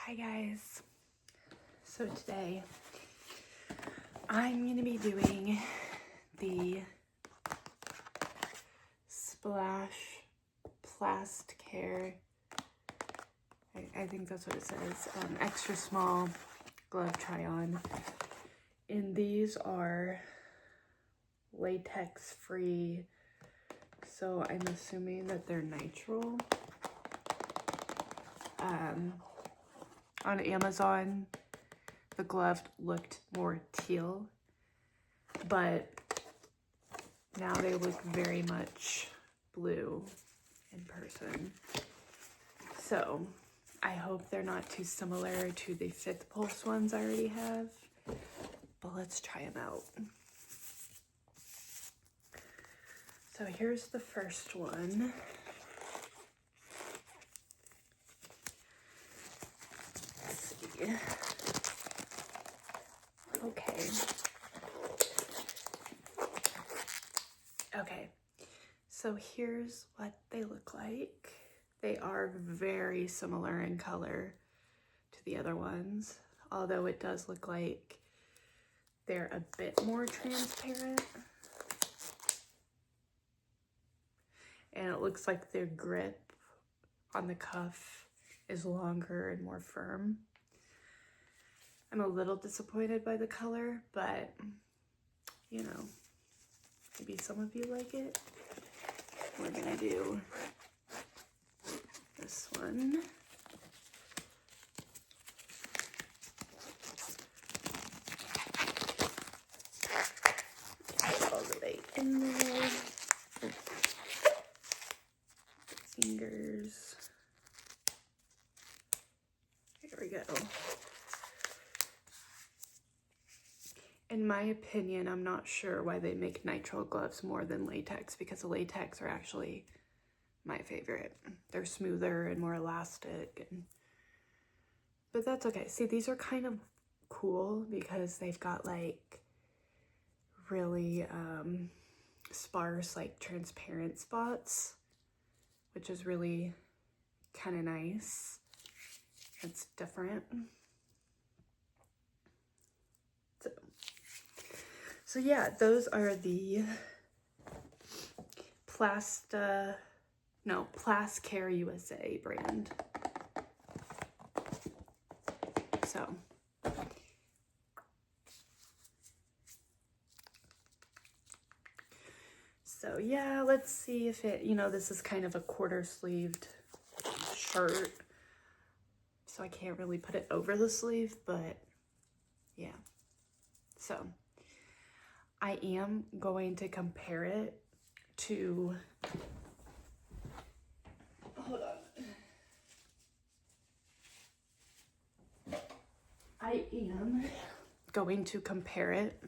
Hi guys. So today I'm going to be doing the Plastacare, I think that's what it says, extra small glove try on. And these are latex free, so I'm assuming that they're nitrile. On Amazon, the glove looked more teal, but now they look very much blue in person. So I hope they're not too similar to the Fifth Pulse ones I already have, but let's try them out. So here's the first one. Okay, so here's what they look like. They are very similar in color to the other ones, although it does look like they're a bit more transparent. And it looks like their grip on the cuff is longer and more firm. I'm a little disappointed by the color, but you know, maybe some of you like it. We're gonna do this one. Get all the way in there. Fingers. Here we go. In my opinion, I'm not sure why they make nitrile gloves more than latex, because the latex are actually my favorite. They're smoother and more elastic, but that's okay. See, these are kind of cool because they've got like really sparse, like transparent spots, which is really kind of nice. It's different. So yeah, those are the Plastacare USA brand. So yeah, let's see if it, this is kind of a quarter sleeved shirt, so I can't really put it over the sleeve, but yeah. So I am going to compare it to, hold on. I am going to compare it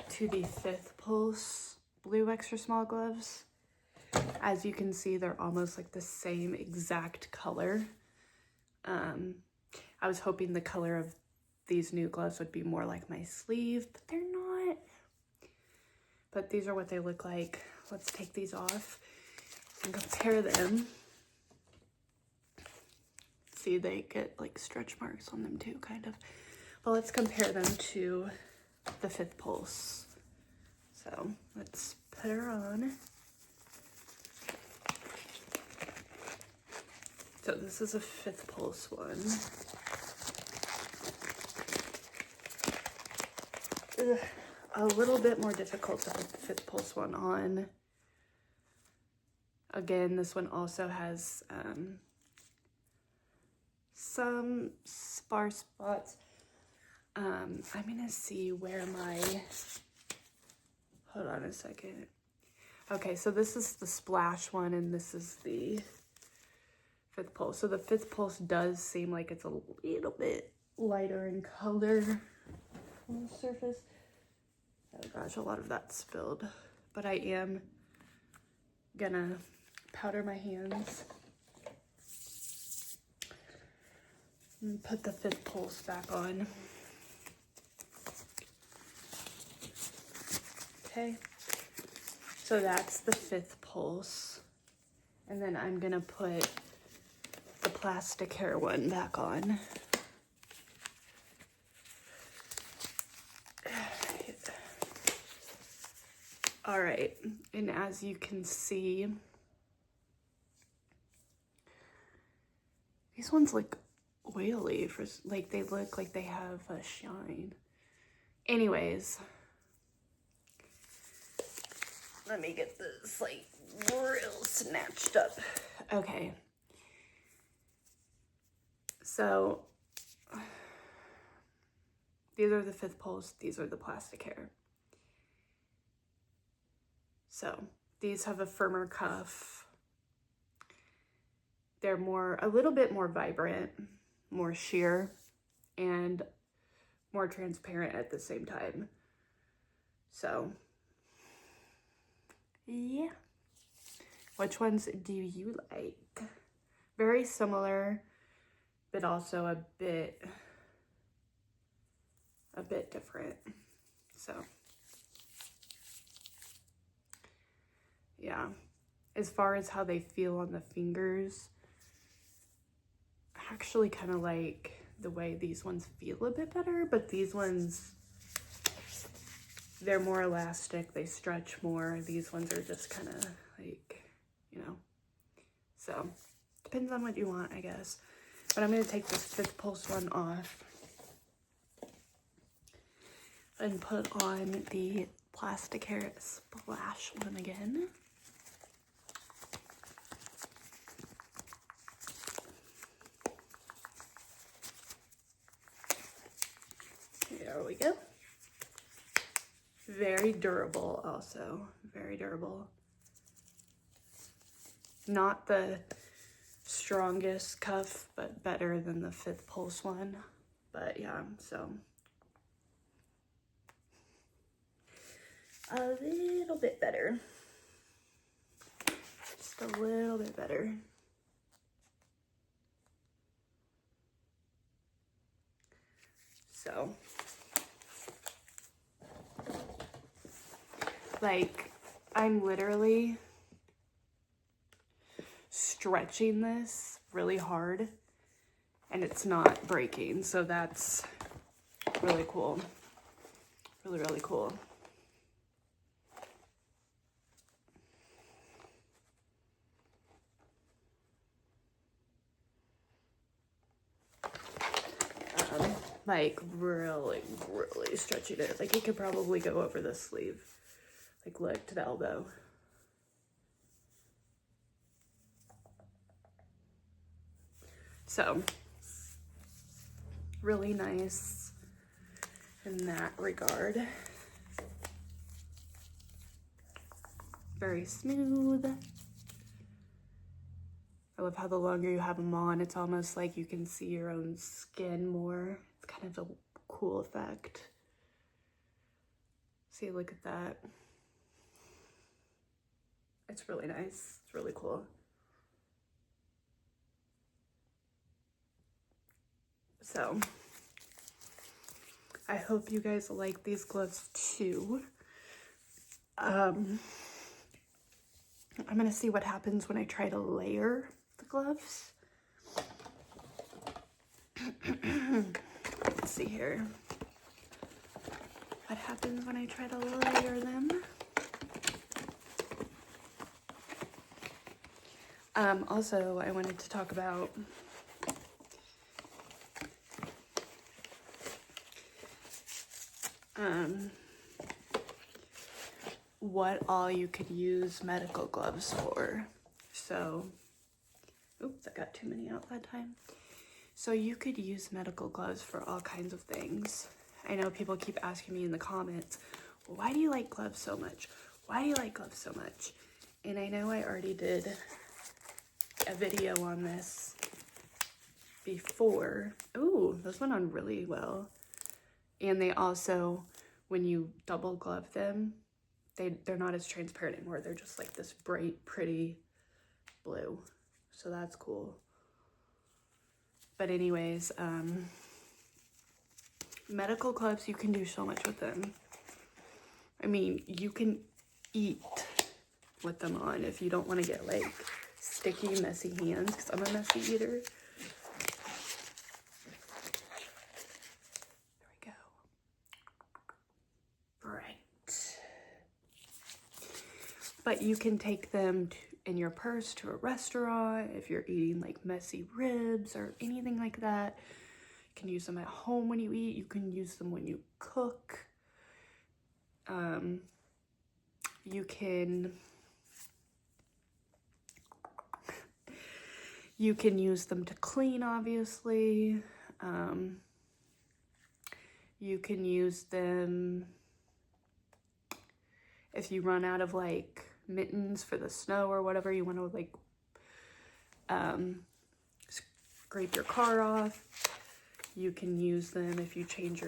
to the Fifth Pulse blue extra small gloves. As you can see, they're almost like the same exact color. I was hoping the color of these new gloves would be more like my sleeve, but they're not. But these are what they look like. Let's take these off and compare them. See, they get like stretch marks on them too, kind of. But let's compare them to the Fifth Pulse. So let's put her on. So this is a Fifth Pulse one. Ugh, a little bit more difficult to put the Fifth Pulse one on. Again, this one also has some sparse spots. I'm gonna see where my, hold on a second. Okay, so this is the Splash one and this is the Fifth Pulse. So the Fifth Pulse does seem like it's a little bit lighter in color on the surface. Oh gosh, a lot of that spilled. But I am gonna powder my hands and put the Fifth Pulse back on. Okay, so that's the Fifth Pulse. And then I'm gonna put the Plastacare one back on. All right, and as you can see, these ones look oily, for like they look like they have a shine. Anyways, let me get this like real snatched up. Okay, so these are the 5th Pulse, these are the Plastacare. So these have a firmer cuff. They're a little bit more vibrant, more sheer, and more transparent at the same time. So, yeah. Which ones do you like? Very similar, but also a bit different. So, yeah. As far as how they feel on the fingers, I actually kind of like the way these ones feel a bit better, but these ones, they're more elastic, they stretch more. These ones are just kind of like, you know, so depends on what you want, I guess. But I'm going to take this 5th Pulse one off and put on the Plastacare Splash one again. There we go. Very durable also, very durable. Not the strongest cuff, but better than the 5th Pulse one. But yeah, so a little bit better. Just a little bit better. So, like, I'm literally stretching this really hard and it's not breaking. So that's really cool. Really, really cool. Like really, really stretching it. Like it could probably go over the sleeve. Like look to the elbow. So really nice in that regard. Very smooth. I love how the longer you have them on, it's almost like you can see your own skin more. It's kind of a cool effect. See, look at that. It's really nice. It's really cool. So, I hope you guys like these gloves too. I'm gonna see what happens when I try to layer the gloves. Let's see here. What happens when I try to layer them? Also, I wanted to talk about what all you could use medical gloves for. So, oops, I got too many out that time. So you could use medical gloves for all kinds of things. I know people keep asking me in the comments, why do you like gloves so much? Why do you like gloves so much? And I know I already did a video on this before. Ooh, those went on really well. And they also, when you double glove them, they're not as transparent anymore. They're just like this bright, pretty blue. So that's cool. But anyways, medical gloves, you can do so much with them. I mean, you can eat with them on if you don't want to get like sticky, messy hands, because I'm a messy eater. but you can take them in your purse to a restaurant if you're eating like messy ribs or anything like that. You can use them at home when you eat. You can use them when you cook. You can use them to clean, obviously. You can use them if you run out of like mittens for the snow or whatever, you want to like scrape your car off. You can use them if you change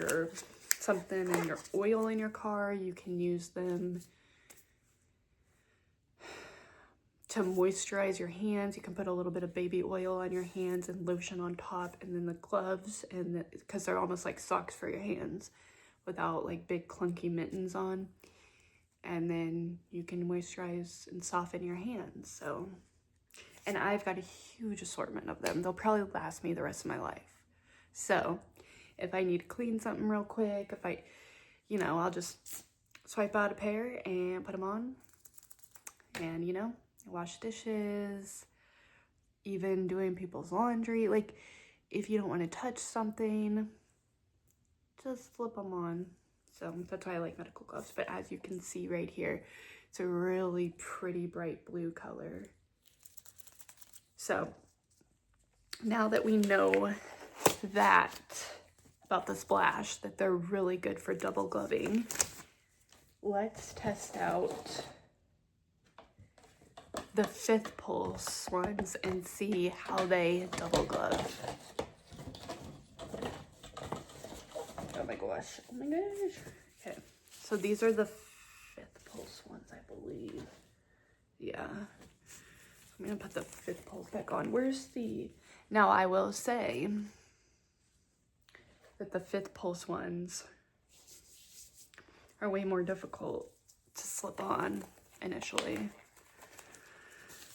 something in your oil in your car. You can use them to moisturize your hands. You can put a little bit of baby oil on your hands and lotion on top, and then the gloves, and because they're almost like socks for your hands without like big clunky mittens on. And then you can moisturize and soften your hands. So, and I've got a huge assortment of them. They'll probably last me the rest of my life. So if I need to clean something real quick, if I, I'll just swipe out a pair and put them on and, wash dishes, even doing people's laundry. Like if you don't want to touch something, just slip them on. So that's why I like medical gloves. But as you can see right here, it's a really pretty bright blue color. So now that we know that about the Splash, that they're really good for double gloving, let's test out the 5th Pulse ones and see how they double glove. Oh my gosh. Okay, so these are the 5th Pulse ones, I believe. Yeah. I'm gonna put the 5th Pulse back on. Now I will say that the 5th Pulse ones are way more difficult to slip on initially.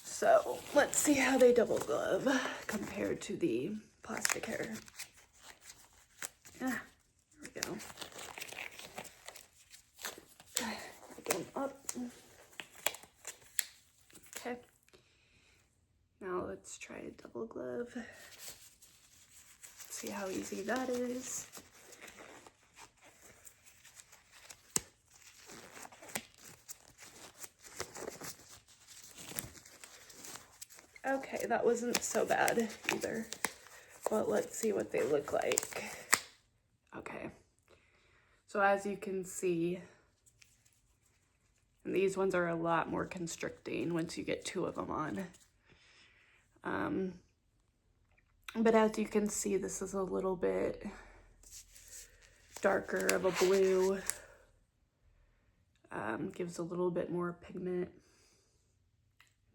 So let's see how they double glove compared to the Plastacare. There we go. Going up. Okay. Now let's try a double glove. See how easy that is. Okay, that wasn't so bad either. But let's see what they look like. Okay. So as you can see, and these ones are a lot more constricting once you get 2 of them on. But as you can see, this is a little bit darker of a blue. Gives a little bit more pigment.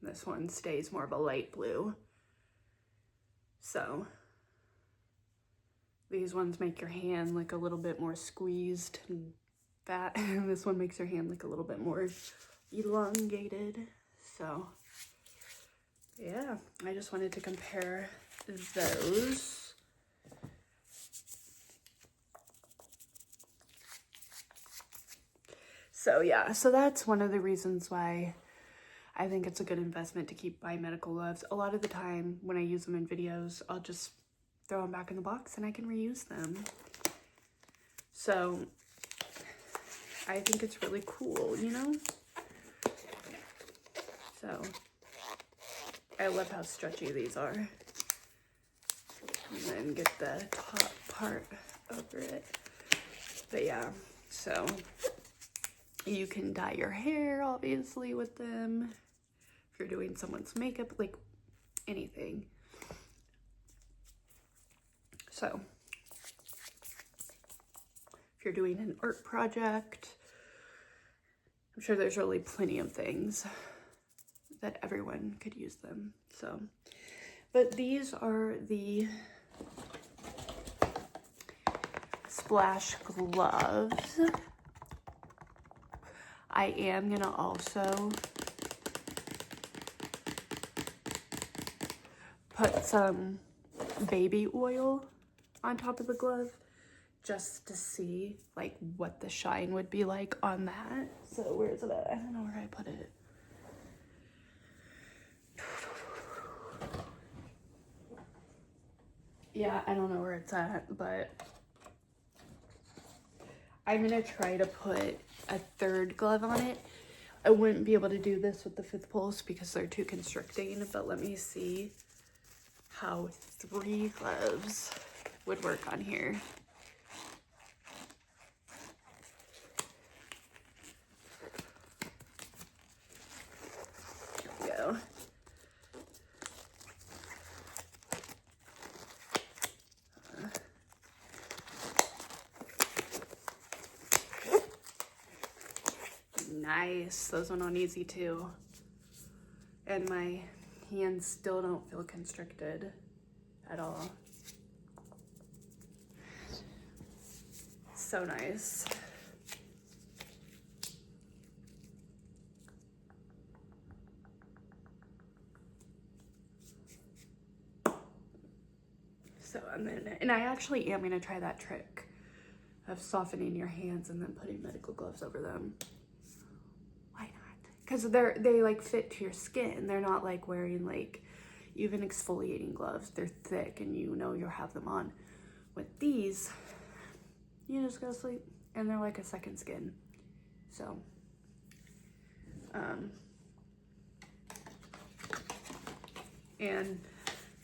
This one stays more of a light blue. So these ones make your hand look a little bit more squeezed and fat, and this one makes your hand look a little bit more elongated. So yeah, I just wanted to compare those. So yeah, so that's one of the reasons why I think it's a good investment to keep buying medical gloves. A lot of the time when I use them in videos, I'll just throw them back in the box and I can reuse them. So I think it's really cool, So I love how stretchy these are. And then get the top part over it. But yeah, so you can dye your hair, obviously, with them. If you're doing someone's makeup, like anything. So if you're doing an art project, I'm sure there's really plenty of things that everyone could use them. So, but these are the Splash gloves. I am gonna also put some baby oil on top of the glove just to see like what the shine would be like on that. So where is it at? I don't know where I put it. Yeah, I don't know where it's at, but I'm gonna try to put a third glove on it. I wouldn't be able to do this with the 5th pulse because they're too constricting, but let me see how 3 gloves would work on here. Here we go. Nice, those went on easy too. And my hands still don't feel constricted at all. So nice. So and I actually am gonna try that trick of softening your hands and then putting medical gloves over them. Why not? Because they like fit to your skin. They're not like wearing like even exfoliating gloves. They're thick and you know you'll have them on. With these, you just go to sleep and they're like a second skin. So and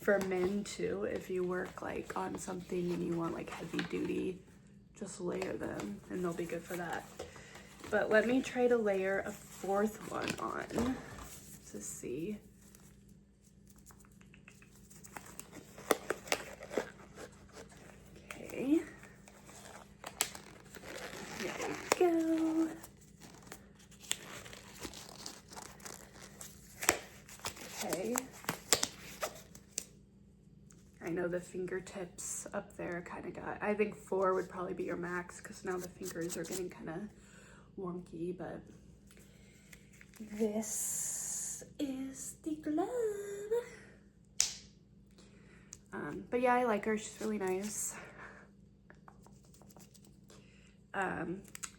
for men too, if you work like on something and you want like heavy duty, just layer them and they'll be good for that. But let me try to layer a 4th one on to see. Okay. There we go. Okay. I know the fingertips up there kind of got, I think 4 would probably be your max because now the fingers are getting kind of wonky, but this is the glove. But yeah, I like her. She's really nice. But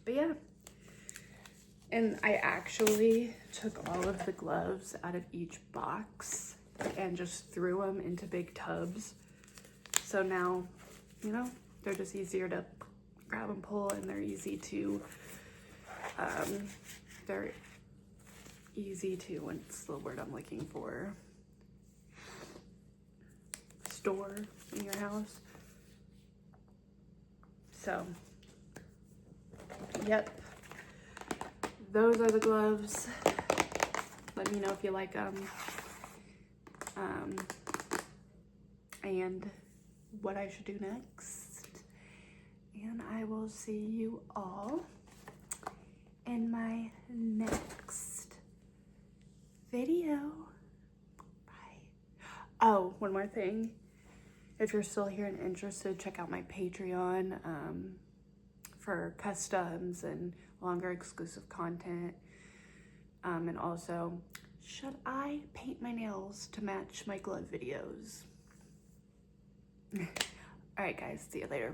yeah. And I actually took all of the gloves out of each box and just threw them into big tubs. So now, you know, they're just easier to grab and pull, and they're easy to, what's the word I'm looking for? Store in your house. So, yep. Those are the gloves. Let me know if you like them. And what I should do next. And I will see you all in my next video. Bye. Oh, one more thing. If you're still here and interested, check out my Patreon for customs and longer exclusive content. And also, should I paint my nails to match my glove videos? All right, guys, see you later.